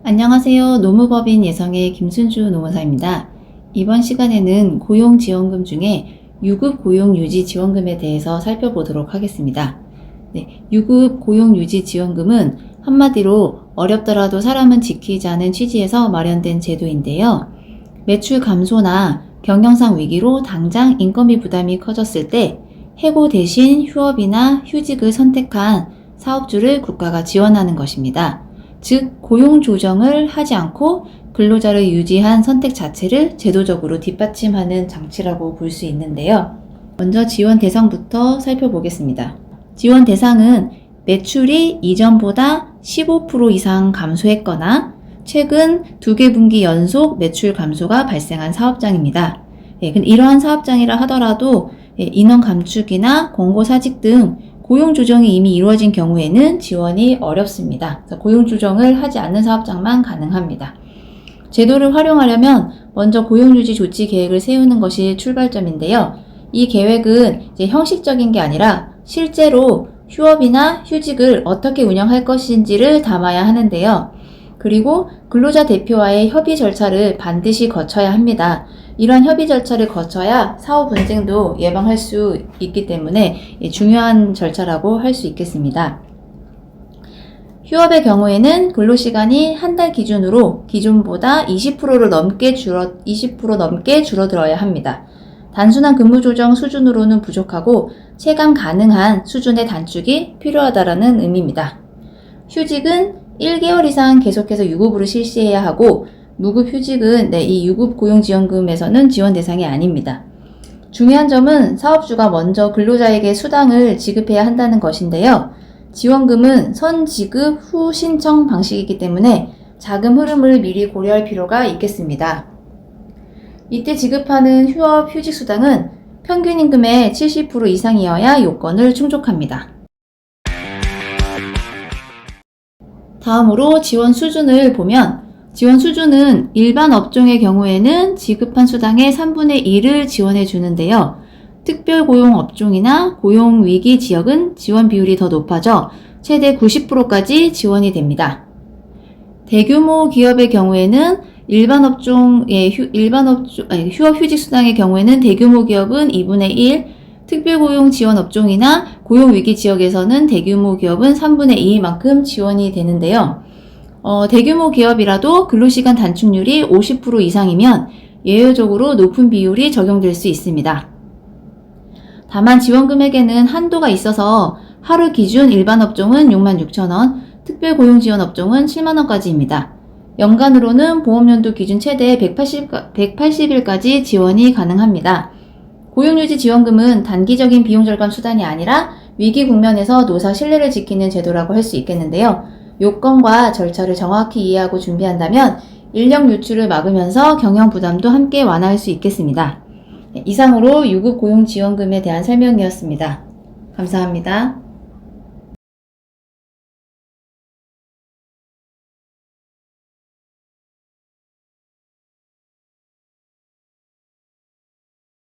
안녕하세요. 노무법인 예성의 김순주 노무사입니다. 이번 시간에는 고용지원금 중에 유급 고용유지지원금에 대해서 살펴보도록 하겠습니다. 유급 고용유지지원금은 한마디로 어렵더라도 사람은 지키자는 취지에서 마련된 제도인데요. 매출 감소나 경영상 위기로 당장 인건비 부담이 커졌을 때 해고 대신 휴업이나 휴직을 선택한 사업주를 국가가 지원하는 것입니다. 즉, 고용 조정을 하지 않고 근로자를 유지한 선택 자체를 제도적으로 뒷받침하는 장치라고 볼 수 있는데요. 먼저 지원 대상부터 살펴보겠습니다. 지원 대상은 매출이 이전보다 15% 이상 감소했거나 최근 2개 분기 연속 매출 감소가 발생한 사업장입니다. 이러한 사업장이라 하더라도 인원 감축이나 공고 사직 등 고용 조정이 이미 이루어진 경우에는 지원이 어렵습니다. 고용 조정을 하지 않는 사업장만 가능합니다. 제도를 활용하려면 먼저 고용유지 조치 계획을 세우는 것이 출발점인데요. 이 계획은 형식적인 게 아니라 실제로 휴업이나 휴직을 어떻게 운영할 것인지를 담아야 하는데요. 그리고 근로자 대표와의 협의 절차를 반드시 거쳐야 합니다. 이러한 협의 절차를 거쳐야 사후 분쟁도 예방할 수 있기 때문에 중요한 절차라고 할 수 있겠습니다. 휴업의 경우에는 근로시간이 한 달 기준으로 기존보다 20% 넘게 줄어들어야 합니다. 단순한 근무 조정 수준으로는 부족하고 체감 가능한 수준의 단축이 필요하다는 의미입니다. 휴직은 1개월 이상 계속해서 유급으로 실시해야 하고 무급 휴직은 이 유급 고용지원금에서는 지원 대상이 아닙니다. 중요한 점은 사업주가 먼저 근로자에게 수당을 지급해야 한다는 것인데요. 지원금은 선지급 후 신청 방식이기 때문에 자금 흐름을 미리 고려할 필요가 있겠습니다. 이때 지급하는 휴업 휴직 수당은 평균 임금의 70% 이상이어야 요건을 충족합니다. 다음으로 지원 수준을 보면 지원 수준은 일반 업종의 경우에는 지급한 수당의 3분의 1을 지원해 주는데요. 특별고용 업종이나 고용위기 지역은 지원 비율이 더 높아져 최대 90%까지 지원이 됩니다. 대규모 기업의 경우에는 휴업 휴직 수당의 경우에는 대규모 기업은 2분의 1, 특별고용 지원 업종이나 고용위기 지역에서는 대규모 기업은 3분의 2만큼 지원이 되는데요. 대규모 기업이라도 근로시간 단축률이 50% 이상이면 예외적으로 높은 비율이 적용될 수 있습니다. 다만 지원 금액에는 한도가 있어서 하루 기준 일반 업종은 66,000원, 특별고용지원 업종은 70,000원까지입니다. 연간으로는 보험연도 기준 최대 180일까지 지원이 가능합니다. 고용유지 지원금은 단기적인 비용 절감 수단이 아니라 위기 국면에서 노사 신뢰를 지키는 제도라고 할 수 있겠는데요. 요건과 절차를 정확히 이해하고 준비한다면 인력 유출을 막으면서 경영 부담도 함께 완화할 수 있겠습니다. 이상으로 유급 고용지원금에 대한 설명이었습니다. 감사합니다.